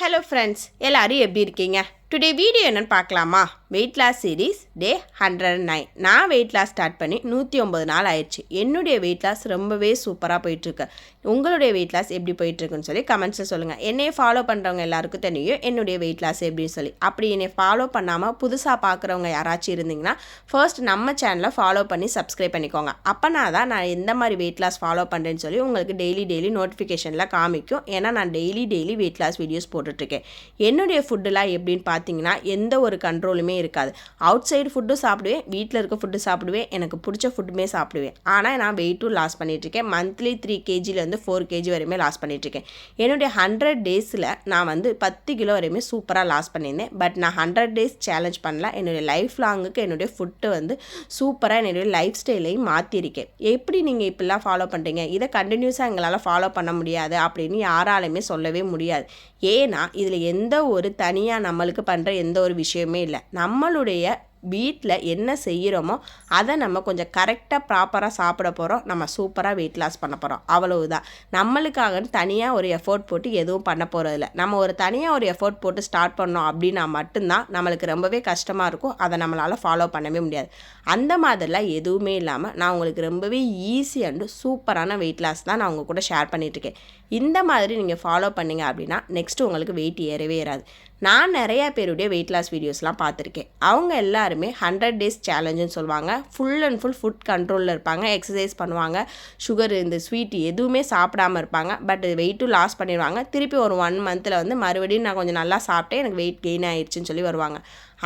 Hello friends, எல்லோரும் எப்படி இருக்கீங்க? டுடே வீடியோ என்னென்னு பார்க்கலாமா? Weight loss series day 109. நான் வெயிட் லாஸ் ஸ்டார்ட் பண்ணி 109 நாள் ஆயிடுச்சு. என்னுடைய வெயிட் லாஸ் ரொம்பவே சூப்பராக போயிட்டுருக்கு. உங்களுடைய வெயிட் லாஸ் எப்படி போயிட்டுருக்குன்னு சொல்லி கமெண்ட்ஸில் சொல்லுங்கள். என்னையை ஃபாலோ பண்ணுறவங்க எல்லாருக்கும் தெரியும் என்னுடைய வெயிட் லாஸ் எப்படின்னு சொல்லி. அப்படி என்னை ஃபாலோ பண்ணாமல் புதுசாக பார்க்குறவங்க யாராச்சும் இருந்தீங்கன்னா ஃபர்ஸ்ட் நம்ம சேனலை ஃபாலோ பண்ணி சப்ஸ்கிரைப் பண்ணிக்கோங்க. அப்போனா தான் நான் எந்த மாதிரி வெயிட் லாஸ் ஃபாலோ பண்ணுறேன்னு சொல்லி உங்களுக்கு டெய்லி நோட்டிஃபிகேஷனில் காமிக்கும். ஏன்னா நான் டெய்லி வெயிட் லாஸ் வீடியோஸ் போட்டுட்ருக்கேன். என்னுடைய ஃபுட்டுலாம் எப்படின்னு பார்த்தீங்கன்னா எந்த ஒரு கண்ட்ரோலுமே இருக்காது. அவுட் சைடு ஃபுட்டும் சாப்பிடுவேன், வீட்டில் இருக்க ஃபுட்டு சாப்பிடுவேன், எனக்கு பிடிச்ச ஃபுட்டுமே சாப்பிடுவேன். ஆனால் நான் வெயிட்டும் லாஸ் பண்ணிகிட்ருக்கேன். மந்த்லி 3 kgலேருந்து 4 kg வரையுமே லாஸ் பண்ணிகிட்ருக்கேன். என்னுடைய 100 டேஸில் நான் 10 கிலோ வரையுமே சூப்பராக லாஸ் பண்ணியிருந்தேன். பட் நான் 100 டேஸ் சேலஞ்ச் பண்ணல. என்னுடைய லைஃப் லாங்குக்கு என்னுடைய ஃபுட்டு சூப்பராக என்னுடைய லைஃப் ஸ்டைலையும் மாற்றிருக்கேன். எப்படி நீங்கள் இப்படிலாம் ஃபாலோ பண்ணுறீங்க, இதை கண்டினியூஸாக எங்களால் ஃபாலோ பண்ண முடியாது அப்படின்னு யாராலுமே சொல்லவே முடியாது. ஏன்னா இதில் எந்த ஒரு தனியாக நம்மளுக்கு பண்ணுற எந்த ஒரு விஷயமே இல்லை. நம்மளுடைய வீட்டில் என்ன செய்கிறோமோ அதை நம்ம கொஞ்சம் கரெக்டாக ப்ராப்பராக சாப்பிட போகிறோம். நம்ம சூப்பராக வெயிட் லாஸ் பண்ண போகிறோம். அவ்வளவுதான். நம்மளுக்காக தனியாக ஒரு எஃபோர்ட் போட்டு எதுவும் பண்ண போகிறதில்ல. நம்ம ஒரு தனியாக ஒரு எஃபோர்ட் போட்டு ஸ்டார்ட் பண்ணோம் அப்படின்னா மட்டும்தான் நம்மளுக்கு ரொம்பவே கஷ்டமாக இருக்கும். அதை நம்மளால் ஃபாலோ பண்ணவே முடியாது. அந்த மாதிரிலாம் எதுவுமே இல்லாமல் நான் உங்களுக்கு ரொம்பவே ஈஸி அண்டு சூப்பரான வெயிட் லாஸ் தான் நான் உங்கள் கூட ஷேர் பண்ணிகிட்ருக்கேன். இந்த மாதிரி நீங்கள் ஃபாலோ பண்ணிங்க அப்படின்னா நெக்ஸ்ட்டு உங்களுக்கு வெயிட் ஏறவே ஏறாது. நான் நிறையா பேருடைய வெயிட் லாஸ் வீடியோஸ்லாம் பார்த்துருக்கேன். அவங்க எல்லாருமே 100 டேஸ் சேலஞ்சுன்னு சொல்லுவாங்க. ஃபுல் அண்ட் ஃபுல் ஃபுட் கண்ட்ரோலில் இருப்பாங்க, எக்ஸசைஸ் பண்ணுவாங்க, சுகர் இந்த ஸ்வீட் எதுவுமே சாப்பிடாமல் இருப்பாங்க. பட் வெயிட்டும் லாஸ் பண்ணிடுவாங்க. திருப்பி ஒரு 1 மந்தில் மறுபடியும் நான் கொஞ்சம் நல்லா சாப்பிட்டேன், எனக்கு வெயிட் கெயின் ஆயிடுச்சுன்னு சொல்லி வருவாங்க.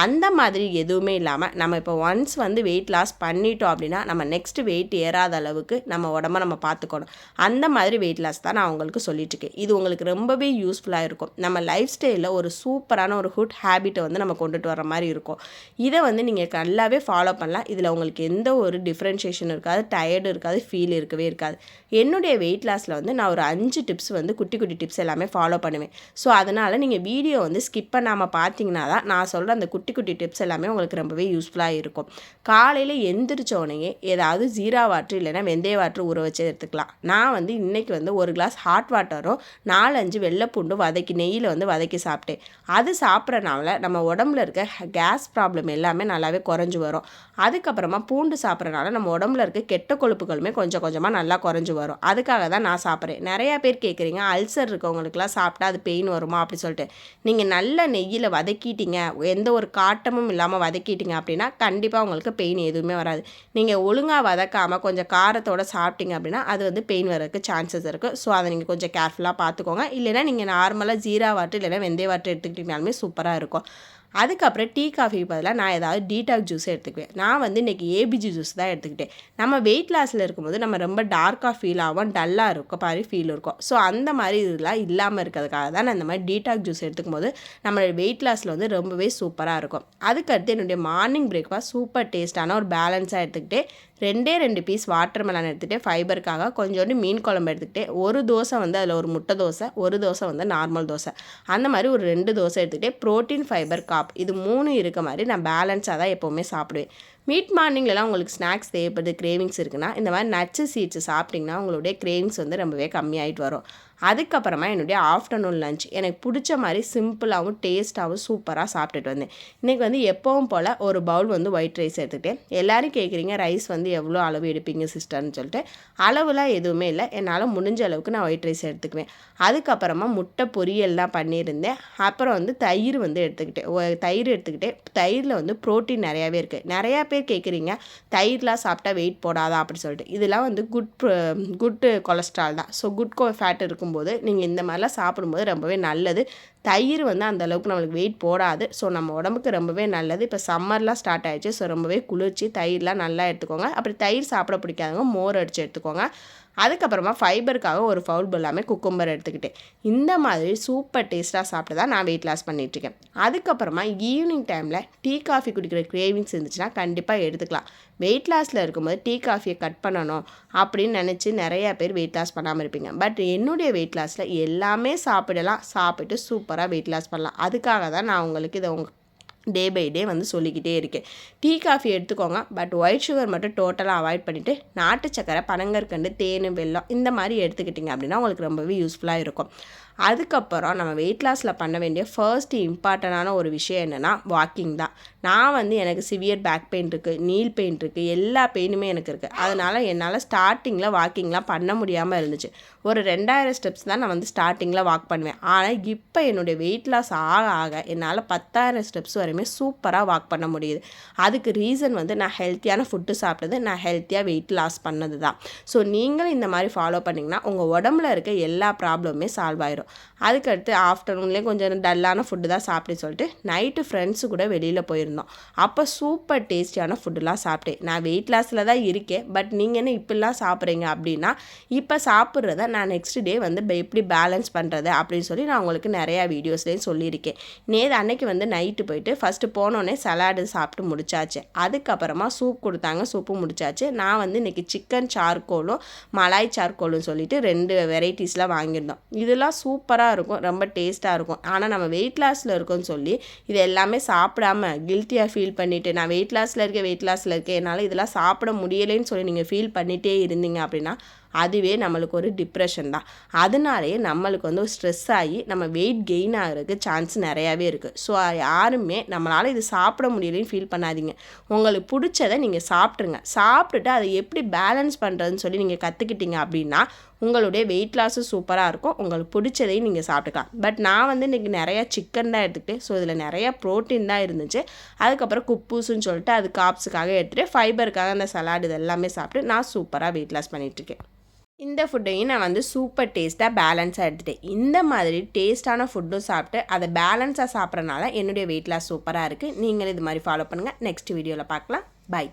அந்த மாதிரி எதுவுமே இல்லாமல் நம்ம இப்போ ஒன்ஸ் வெயிட் லாஸ் பண்ணிட்டோம் அப்படின்னா நம்ம நெக்ஸ்ட் வெயிட் ஏறாத அளவுக்கு நம்ம உடம்ப நம்ம பார்த்துக்கணும். அந்த மாதிரி வெயிட் லாஸ் தான் நான் உங்களுக்கு சொல்லிட்டுருக்கேன். இது உங்களுக்கு ரொம்பவே யூஸ்ஃபுல்லாக இருக்கும். நம்ம லைஃப் ஸ்டைலில் ஒரு சூப்பரான ஒரு குட் ஹேபிட்டை நம்ம கொண்டுட்டு வர மாதிரி இருக்கும். இதை நீங்கள் நல்லாவே ஃபாலோ பண்ணலாம். இதில் உங்களுக்கு எந்த ஒரு டிஃப்ரென்ஷியேஷன் இருக்காது, டயர்டு இருக்காது, ஃபீல் இருக்கவே இருக்காது. என்னுடைய வெயிட் லாஸில் நான் ஒரு 5 டிப்ஸ் குட்டி குட்டி டிப்ஸ் எல்லாமே ஃபாலோ பண்ணுவேன். ஸோ அதனால் நீங்கள் வீடியோ ஸ்கிப் பண்ணாமல் பார்த்தீங்கன்னா தான் நான் சொல்கிற அந்த குட்டி குட்டி டிப்ஸ் எல்லாமே உங்களுக்கு ரொம்பவே யூஸ்ஃபுல்லாக இருக்கும். காலையில் எந்திரிச்சோடனே ஏதாவது ஜீரா வாட்டர் இல்லைன்னா வெந்தய வாட்டர் ஊற வச்சு எடுத்துக்கலாம். நான் இன்றைக்கி 1 கிளாஸ் ஹாட் வாட்டரும் 4-5 வெள்ளைப்பூண்டு நெய்யில் வதக்கி சாப்பிட்டேன். அது சாப்பிட்றனால நம்ம உடம்புல இருக்க கேஸ் ப்ராப்ளம் எல்லாமே நல்லாவே குறைஞ்சி வரும். அதுக்கப்புறமா பூண்டு சாப்பிட்றனால நம்ம உடம்புல இருக்க கெட்ட கொழுப்புகளுமே கொஞ்சம் கொஞ்சமாக நல்லா குறைஞ்சி வரும். அதுக்காக தான் நான் சாப்பிட்றேன். நிறையா பேர் கேட்குறீங்க, அல்சர் இருக்கவங்களுக்குலாம் சாப்பிட்டா அது பெயின் வருமா அப்படி சொல்லிட்டு. நீங்கள் நல்ல நெய்யில் வதக்கிட்டீங்க, எந்த ஒரு காட்டமும் இல்லாமல் வதக்கிட்டீங்க அப்படின்னா கண்டிப்பாக உங்களுக்கு பெயின் எதுவுமே வராது. நீங்கள் ஒழுங்காக வதக்காமல் கொஞ்சம் காரத்தோடு சாப்பிட்டீங்க அப்படின்னா அது பெயின் வரதுக்கு சான்சஸ் இருக்குது. ஸோ அதை நீங்கள் கொஞ்சம் கேர்ஃபுல்லாக பார்த்துக்கோங்க. இல்லைன்னா நீங்கள் நார்மலாக ஜீரா வாட்டர் இல்லைன்னா வெந்தய வாட்டர் எடுத்துக்கிட்டிங்கனாலுமே சூப்பராக இருக்கும். அதுக்கப்புறம் டீ காஃபிக்கு பதிலாக நான் ஏதாவது டீடாக் ஜூஸ் எடுத்துக்குவேன். நான் இன்றைக்கி ஏபிஜி ஜூஸ் தான் எடுத்துக்கிட்டேன். நம்ம வெயிட் லாஸில் இருக்கும்போது நம்ம ரொம்ப டார்க்காக ஃபீல் ஆகும், டல்லாக இருக்கும் மாதிரி ஃபீல் இருக்கும். ஸோ அந்த மாதிரி இதெல்லாம் இல்லாமல் இருக்கிறதுக்காக தான் நான் இந்த மாதிரி டீடாக் ஜூஸ் எடுத்துக்கும் போது நம்மளோட வெயிட் லாஸில் ரொம்பவே சூப்பராக இருக்கும். அதுக்கடுத்து என்னுடைய மார்னிங் பிரேக்ஃபாஸ்ட் சூப்பர் டேஸ்ட்டான ஒரு பேலன்ஸாக எடுத்துக்கிட்டு 2 பீஸ் வாட்டர் மெலன் எடுத்துகிட்டு ஃபைபருக்காக கொஞ்சோண்டு மீன் குழம்பு எடுத்துக்கிட்டு ஒரு தோசை அதில் ஒரு முட்டை தோசை, ஒரு தோசை நார்மல் தோசை, அந்த மாதிரி ஒரு 2 தோசை எடுத்துக்கிட்டு ப்ரோட்டீன் ஃபைபர் காப் இது 3 இருக்க மாதிரி நான் பேலன்ஸாக தான் எப்போவுமே சாப்பிடுவேன். மீட் மார்னிங்லலாம் உங்களுக்கு ஸ்நாக்ஸ் தேவைப்படுது, கிரேவிங்ஸ் இருக்குன்னா இந்த மாதிரி நட்ஸு சீட்ஸு சாப்பிட்டிங்கன்னா உங்களுடைய கிரேவிங்ஸ் ரொம்பவே கம்மியாகிட்டு வரும். அதுக்கப்புறமா என்னுடைய ஆஃப்டர்நூன் லஞ்ச் எனக்கு பிடிச்ச மாதிரி சிம்பிளாகவும் டேஸ்ட்டாகவும் சூப்பராக சாப்பிட்டுட்டு வந்தேன். இன்றைக்கி எப்பவும் போல் ஒரு பவுல் ஒயிட் ரைஸ் எடுத்துக்கிட்டேன். எல்லோரும் கேட்குறீங்க ரைஸ் எவ்வளோ அளவு எடுப்பீங்க சிஸ்டர்னு சொல்லிட்டு. அளவுலாம் எதுவுமே இல்லை, என்னால் முடிஞ்ச அளவுக்கு நான் ஒயிட் ரைஸ் எடுத்துக்குவேன். அதுக்கப்புறமா முட்டை பொரியல்லாம் பண்ணியிருந்தேன். அப்புறம் தயிர் தயிர் எடுத்துக்கிட்டேன். தயிரில் ப்ரோட்டீன் நிறையாவே இருக்குது. நிறையா பேர் கேட்குறீங்க தயிர்லாம் சாப்பிட்டா வெயிட் போடாதா அப்படி சொல்லிட்டு. இதெல்லாம் குட் கொலஸ்ட்ரால் தான். ஸோ குட் ஃபேட் இருக்கும்போது நீங்கள் இந்த மாதிரிலாம் சாப்பிடும்போது ரொம்பவே நல்லது. தயிர் அந்த அந்தளவுக்கு நம்மளுக்கு வெயிட் போடாது. ஸோ நம்ம உடம்புக்கு ரொம்பவே நல்லது. இப்போ சம்மர்லாம் ஸ்டார்ட் ஆகிடுச்சு. ஸோ ரொம்பவே குளிர்ச்சி. தயிர்லாம் நல்லா எடுத்துக்கோங்க. அப்படி தயிர் சாப்பிட பிடிக்காதவங்க மோர் அடித்து எடுத்துக்கோங்க. அதுக்கப்புறமா ஃபைபருக்காக ஒரு ஃபவுல் எல்லாமே குக்கும்பர் எடுத்துக்கிட்டேன். இந்த மாதிரி சூப்பர் டேஸ்ட்டாக சாப்பிட்டு தான் நான் வெயிட் லாஸ் பண்ணிகிட்ருக்கேன். அதுக்கப்புறமா ஈவினிங் டைமில் டீ காஃபி குடிக்கிற கிரேவிங்ஸ் இருந்துச்சுன்னா கண்டிப்பாக எடுத்துக்கலாம். வெயிட் லாஸில் இருக்கும்போது டீ காஃபியை கட் பண்ணணும் அப்படின்னு நினச்சி நிறையா பேர் வெயிட் லாஸ் பண்ணாமல் இருப்பீங்க. பட் என்னுடைய வெயிட் லாஸில் எல்லாமே சாப்பிடலாம், சாப்பிட்டு சூப்பராக வெயிட் லாஸ் பண்ணலாம். அதுக்காக தான் நான் உங்களுக்கு இதை டே பை டே சொல்லிக்கிட்டே இருக்கேன். டீ காஃபி எடுத்துக்கோங்க, பட் ஒயிட் சுகர் மட்டும் டோட்டலாக அவாய்ட் பண்ணிவிட்டு நாட்டு சக்கரை, பனங்கற்கண்டு, தேன், வெல்லம் இந்த மாதிரி எடுத்துக்கிட்டிங்க அப்படின்னா உங்களுக்கு ரொம்பவே யூஸ்ஃபுல்லாக இருக்கும். அதுக்கப்புறம் நம்ம வெயிட் லாஸில் பண்ண வேண்டிய ஃபர்ஸ்ட் இம்பார்ட்டண்டான ஒரு விஷயம் என்னென்னா வாக்கிங் தான். நான் வந்து எனக்கு சிவியர் பேக் பெயின் இருக்குது, நீல் பெயின் இருக்குது, எல்லா பெயினுமே எனக்கு இருக்குது. அதனால் என்னால் ஸ்டார்டிங்கில் வாக்கிங்லாம் பண்ண முடியாமல் இருந்துச்சு. ஒரு 2000 ஸ்டெப்ஸ் தான் நான் வந்து ஸ்டார்டிங்கில் வாக் பண்ணுவேன். ஆனால் இப்போ என்னுடைய வெயிட் லாஸ் ஆக ஆக என்னால் 10,000 ஸ்டெப்ஸ் வரையுமே சூப்பராக வாக் பண்ண முடியுது. அதுக்கு ரீசன் வந்து நான் ஹெல்த்தியான ஃபுட்டு சாப்பிட்டது, நான் ஹெல்த்தியாக வெயிட் லாஸ் பண்ணது தான். ஸோ நீங்களும் இந்த மாதிரி ஃபாலோ பண்ணிங்கன்னா உங்கள் உடம்புல இருக்க எல்லா ப்ராப்ளமுமே சால்வ் ஆயிரும். அதுக்கடுத்து ஆஃப்டர்நூன்லேயே கொஞ்சம் டல்லான ஃபுட்டு தான் சாப்பிட்டு சொல்லிட்டு நைட்டு ஃப்ரெண்ட்ஸு கூட வெளியில் போயிருந்தோம். அப்போ சூப்பர் டேஸ்டியான ஃபுட்டுலாம் சாப்பிட்டேன். நான் வெயிட் லாஸில் தான் இருக்கேன், பட் நீங்கள் என்ன இப்படிலாம் சாப்பிட்றீங்க அப்படின்னா, இப்போ சாப்பிட்றத நான் நெக்ஸ்ட் டே வந்து எப்படி பேலன்ஸ் பண்ணுறது அப்படின்னு சொல்லி நான் உங்களுக்கு நிறையா வீடியோஸ்லேயும் சொல்லியிருக்கேன். அன்னைக்கு வந்து நைட்டு போயிட்டு ஃபஸ்ட்டு போனோடனே சலாடு சாப்பிட்டு முடிச்சாச்சு. அதுக்கப்புறமா சூப் கொடுத்தாங்க, சூப்பு முடிச்சாச்சு. நான் வந்து இன்றைக்கி சிக்கன் சார்கோலும் மலாய் சார்கோலும் சொல்லிட்டு 2 வெரைட்டிஸ்லாம் வாங்கியிருந்தோம். இதெல்லாம் சூப்பராக இருக்கும், ரொம்ப டேஸ்ட்டாக இருக்கும். ஆனால் நம்ம வெயிட் லாஸில் இருக்கோன்னு சொல்லி இது எல்லாமே சாப்பிடாம கில்ட்டியாக ஃபீல் பண்ணிவிட்டு நான் வெயிட் லாஸில் இருக்கேன் என்னால் இதெல்லாம் சாப்பிட முடியலைன்னு சொல்லி நீங்கள் ஃபீல் பண்ணிகிட்டே இருந்தீங்க அப்படின்னா அதுவே நம்மளுக்கு ஒரு டிப்ரெஷன் தான். அதனாலேயே நம்மளுக்கு வந்து ஒரு ஸ்ட்ரெஸ் ஆகி நம்ம வெயிட் கெயின் ஆகிறதுக்கு சான்ஸ் நிறையாவே இருக்குது. ஸோ யாருமே நம்மளால் இது சாப்பிட முடியலைன்னு ஃபீல் பண்ணாதீங்க. உங்களுக்கு பிடிச்சதை நீங்கள் சாப்பிட்ருங்க. சாப்பிட்டுட்டு அதை எப்படி பேலன்ஸ் பண்ணுறதுன்னு சொல்லி நீங்கள் கற்றுக்கிட்டீங்க அப்படின்னா உங்களுடைய வெயிட் லாஸும் சூப்பராக இருக்கும். உங்களுக்கு பிடிச்சதையும் நீங்கள் சாப்பிட்டுக்கலாம். பட் நான் வந்து இன்றைக்கி நிறையா சிக்கன் தான் எடுத்துக்கிட்டேன். ஸோ இதில் நிறையா ப்ரோட்டீன் தான் இருந்துச்சு. அதுக்கப்புறம் குப்பூசுன்னு சொல்லிட்டு அது காப்ஸுக்காக எடுத்துகிட்டு ஃபைபருக்காக அந்த சலாடு இதெல்லாமே சாப்பிட்டு நான் சூப்பராக வெயிட் லாஸ் பண்ணிகிட்ருக்கேன். இந்த ஃபுட்டையும் நான் வந்து சூப்பர் டேஸ்ட்டாக பேலன்ஸாக எடுத்துட்டேன். இந்த மாதிரி டேஸ்ட்டான ஃபுட்டும் சாப்பிட்டு அதை பேலன்ஸாக சாப்பிட்றனால என்னுடைய வெயிட் லாஸ் சூப்பராக இருக்குது. நீங்களும் இது மாதிரி ஃபாலோ பண்ணுங்கள். நெக்ஸ்ட் வீடியோவில் பார்க்கலாம். பை.